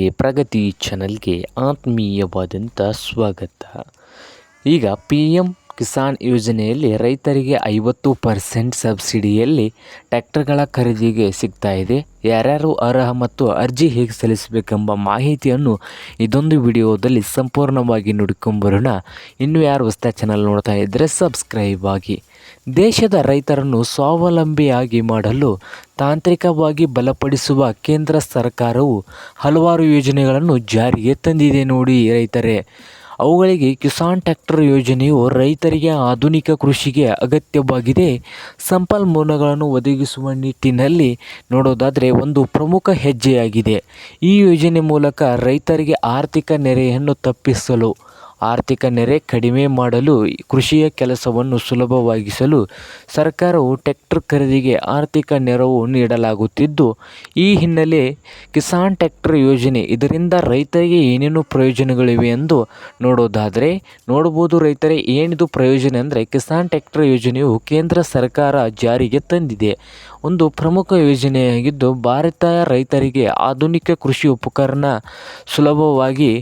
ಪ್ರಗತಿ ಚಾನಲ್ಗೆ ಆತ್ಮೀಯವಾದಂಥ ಸ್ವಾಗತ. ಈಗ ಪಿ ಎಂ ಕಿಸಾನ್ ಯೋಜನೆಯಲ್ಲಿ ರೈತರಿಗೆ 50% ಸಬ್ಸಿಡಿಯಲ್ಲಿ ಟ್ರ್ಯಾಕ್ಟರ್ಗಳ ಖರೀದಿಗೆ ಸಿಗ್ತಾ ಇದೆ. ಯಾರ್ಯಾರು ಅರ್ಹ ಮತ್ತು ಅರ್ಜಿ ಹೇಗೆ ಸಲ್ಲಿಸಬೇಕೆಂಬ ಮಾಹಿತಿಯನ್ನು ಇದೊಂದು ವಿಡಿಯೋದಲ್ಲಿ ಸಂಪೂರ್ಣವಾಗಿ ನೋಡ್ಕೊಂಬರೋಣ. ಇನ್ನು ಯಾರು ಹೊಸ ಚಾನಲ್ ನೋಡ್ತಾ ಇದ್ದರೆ ಸಬ್ಸ್ಕ್ರೈಬ್ ಆಗಿ. ದೇಶದ ರೈತರನ್ನು ಸ್ವಾವಲಂಬಿಯಾಗಿ ಮಾಡಲು ತಾಂತ್ರಿಕವಾಗಿ ಬಲಪಡಿಸುವ ಕೇಂದ್ರ ಸರ್ಕಾರವು ಹಲವಾರು ಯೋಜನೆಗಳನ್ನು ಜಾರಿಗೆ ತಂದಿದೆ ನೋಡಿ ರೈತರೇ. ಅವುಗಳಿಗೆ ಕಿಸಾನ್ ಟ್ರ್ಯಾಕ್ಟರ್ ಯೋಜನೆಯು ರೈತರಿಗೆ ಆಧುನಿಕ ಕೃಷಿಗೆ ಅಗತ್ಯವಾಗಿದೆ ಸಂಪನ್ಮೂಲಗಳನ್ನು ಒದಗಿಸುವ ನಿಟ್ಟಿನಲ್ಲಿ ನೋಡೋದಾದರೆ ಒಂದು ಪ್ರಮುಖ ಹೆಜ್ಜೆಯಾಗಿದೆ. ಈ ಯೋಜನೆ ಮೂಲಕ ರೈತರಿಗೆ ಆರ್ಥಿಕ ನೆರೆ ಕಡಿಮೆ ಮಾಡಲು ಕೃಷಿಯ ಕೆಲಸವನ್ನು ಸುಲಭವಾಗಿಸಲು ಸರ್ಕಾರವು ಟ್ರ್ಯಾಕ್ಟರ್ ಖರೀದಿಗೆ ಆರ್ಥಿಕ ನೆರವು ನೀಡಲಾಗುತ್ತಿದ್ದು, ಈ ಹಿನ್ನೆಲೆ ಕಿಸಾನ್ ಟ್ರ್ಯಾಕ್ಟರ್ ಯೋಜನೆ ಇದರಿಂದ ರೈತರಿಗೆ ಏನೇನು ಪ್ರಯೋಜನಗಳಿವೆ ಎಂದು ನೋಡ್ಬೋದು ರೈತರೇ. ಏನಿದು ಪ್ರಯೋಜನ ಅಂದರೆ, ಕಿಸಾನ್ ಟ್ರ್ಯಾಕ್ಟರ್ ಯೋಜನೆಯು ಕೇಂದ್ರ ಸರ್ಕಾರ ಜಾರಿಗೆ ತಂದಿದೆ ಒಂದು ಪ್ರಮುಖ ಯೋಜನೆಯಾಗಿದ್ದು, ಭಾರತ ರೈತರಿಗೆ ಆಧುನಿಕ ಕೃಷಿ ಉಪಕರಣ ಸುಲಭವಾಗಿ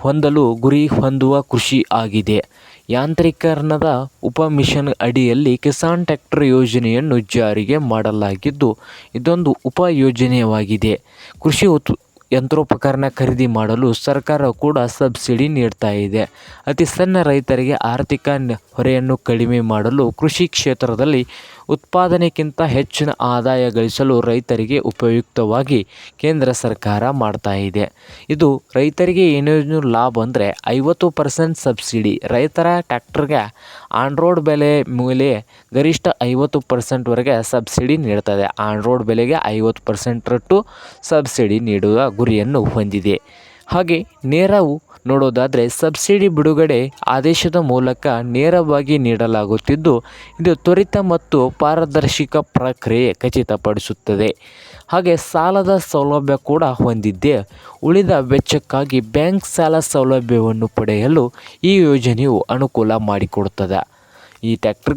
ಹೊಂದಲು ಗುರಿ ಹೊಂದುವ ಕೃಷಿ ಆಗಿದೆ. ಯಾಂತ್ರೀಕರಣದ ಉಪಮಿಷನ್ ಅಡಿಯಲ್ಲಿ ಕಿಸಾನ್ ಟ್ರ್ಯಾಕ್ಟರ್ ಯೋಜನೆಯನ್ನು ಜಾರಿಗೆ ಮಾಡಲಾಗಿದ್ದು, ಇದೊಂದು ಉಪಯೋಜನೆಯಾಗಿದೆ. ಕೃಷಿ ಯಂತ್ರೋಪಕರಣ ಖರೀದಿ ಮಾಡಲು ಸರ್ಕಾರ ಕೂಡ ಸಬ್ಸಿಡಿ ನೀಡ್ತಾ ಇದೆ. ಅತಿ ಸಣ್ಣ ರೈತರಿಗೆ ಆರ್ಥಿಕ ಹೊರೆಯನ್ನು ಕಡಿಮೆ ಮಾಡಲು ಕೃಷಿ ಕ್ಷೇತ್ರದಲ್ಲಿ ಉತ್ಪಾದನೆಗಿಂತ ಹೆಚ್ಚಿನ ಆದಾಯ ಗಳಿಸಲು ರೈತರಿಗೆ ಉಪಯುಕ್ತವಾಗಿ ಕೇಂದ್ರ ಸರ್ಕಾರ ಮಾಡ್ತಾ ಇದೆ. ಇದು ರೈತರಿಗೆ ಏನೇನು ಲಾಭ ಅಂದರೆ, 50% ಸಬ್ಸಿಡಿ. ರೈತರ ಟ್ರ್ಯಾಕ್ಟರ್ಗೆ ಆನ್ ರೋಡ್ ಬೆಲೆ ಮೇಲೆ ಗರಿಷ್ಠ 50%ವರೆಗೆ ಸಬ್ಸಿಡಿ ನೀಡ್ತದೆ. ಆನ್ ರೋಡ್ ಬೆಲೆಗೆ 50% ಸಬ್ಸಿಡಿ ನೀಡುವ ಗುರಿಯನ್ನು ಹೊಂದಿದೆ. ಹಾಗೆ ನೇರವು ನೋಡೋದಾದರೆ, ಸಬ್ಸಿಡಿ ಬಿಡುಗಡೆ ಆದೇಶದ ಮೂಲಕ ನೇರವಾಗಿ ನೀಡಲಾಗುತ್ತಿದ್ದು, ಇದು ತ್ವರಿತ ಮತ್ತು ಪಾರದರ್ಶಕ ಪ್ರಕ್ರಿಯೆ ಖಚಿತಪಡಿಸುತ್ತದೆ. ಹಾಗೆ ಸಾಲದ ಸೌಲಭ್ಯ ಕೂಡ ಹೊಂದಿದೆ. ಉಳಿದ ವೆಚ್ಚಕ್ಕಾಗಿ ಬ್ಯಾಂಕ್ ಸಾಲ ಸೌಲಭ್ಯವನ್ನು ಪಡೆಯಲು ಈ ಯೋಜನೆಯು ಅನುಕೂಲ ಮಾಡಿಕೊಡುತ್ತದೆ. ಈ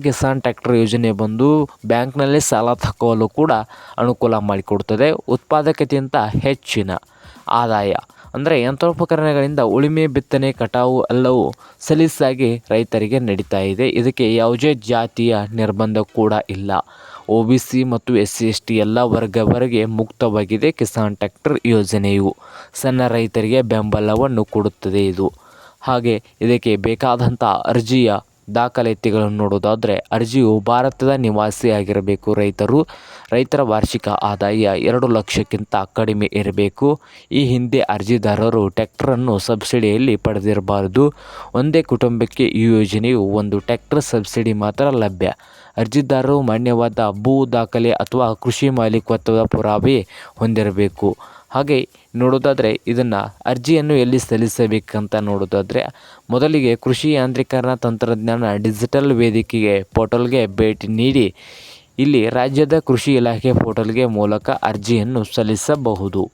ಕಿಸಾನ್ ಟ್ರ್ಯಾಕ್ಟರ್ ಯೋಜನೆ ಬಂದು ಬ್ಯಾಂಕ್ನಲ್ಲಿ ಸಾಲ ತಗೊಳ್ಳಲು ಕೂಡ ಅನುಕೂಲ ಮಾಡಿಕೊಡುತ್ತದೆ. ಉತ್ಪಾದಕತೆಗಿಂತ ಹೆಚ್ಚಿನ ಆದಾಯ ಅಂದರೆ ಯಂತ್ರೋಪಕರಣಗಳಿಂದ ಉಳುಮೆ, ಬಿತ್ತನೆ, ಕಟಾವು ಎಲ್ಲವೂ ಸಲೀಸಾಗಿ ರೈತರಿಗೆ ನಡೀತಾ ಇದೆ. ಇದಕ್ಕೆ ಯಾವುದೇ ಜಾತಿಯ ನಿರ್ಬಂಧ ಕೂಡ ಇಲ್ಲ. OBC ಮತ್ತು SC/ST ಎಲ್ಲ ವರ್ಗವರೆಗೆ ಮುಕ್ತವಾಗಿದೆ. ಕಿಸಾನ್ ಟ್ರ್ಯಾಕ್ಟರ್ ಯೋಜನೆಯು ಸಣ್ಣ ರೈತರಿಗೆ ಬೆಂಬಲವನ್ನು ಕೊಡುತ್ತದೆ. ಹಾಗೆ ಇದಕ್ಕೆ ಬೇಕಾದಂಥ ಅರ್ಜಿಯ ದಾಖಲಾತಿಗಳನ್ನು ನೋಡೋದಾದರೆ, ಅರ್ಜಿಯು ಭಾರತದ ನಿವಾಸಿಯಾಗಿರಬೇಕು. ರೈತರ ವಾರ್ಷಿಕ ಆದಾಯ 2 ಲಕ್ಷಕ್ಕಿಂತ ಕಡಿಮೆ ಇರಬೇಕು. ಈ ಹಿಂದೆ ಅರ್ಜಿದಾರರು ಟ್ರ್ಯಾಕ್ಟರನ್ನು ಸಬ್ಸಿಡಿಯಲ್ಲಿ ಪಡೆದಿರಬಾರದು. ಒಂದೇ ಕುಟುಂಬಕ್ಕೆ ಈ ಯೋಜನೆಯು ಒಂದು ಟ್ರ್ಯಾಕ್ಟರ್ ಸಬ್ಸಿಡಿ ಮಾತ್ರ ಲಭ್ಯ. ಅರ್ಜಿದಾರರು ಮಾನ್ಯವಾದ ಭೂ ದಾಖಲೆ ಅಥವಾ ಕೃಷಿ ಮಾಲೀಕತ್ವದ ಪುರಾವೆ ಹೊಂದಿರಬೇಕು. ಹಾಗೆ ನೋಡೋದಾದರೆ, ಇದನ್ನು ಅರ್ಜಿಯನ್ನು ಎಲ್ಲಿ ಸಲ್ಲಿಸಬೇಕಂತ ನೋಡೋದಾದರೆ, ಮೊದಲಿಗೆ ಕೃಷಿ ಯಾಂತ್ರೀಕರಣ ತಂತ್ರಜ್ಞಾನ ಡಿಜಿಟಲ್ ವೇದಿಕೆಗೆ ಪೋರ್ಟಲ್ಗೆ ಭೇಟಿ ನೀಡಿ ಇಲ್ಲಿ ರಾಜ್ಯದ ಕೃಷಿ ಇಲಾಖೆ ಪೋರ್ಟಲ್ಗೆ ಮೂಲಕ ಅರ್ಜಿಯನ್ನು ಸಲ್ಲಿಸಬಹುದು.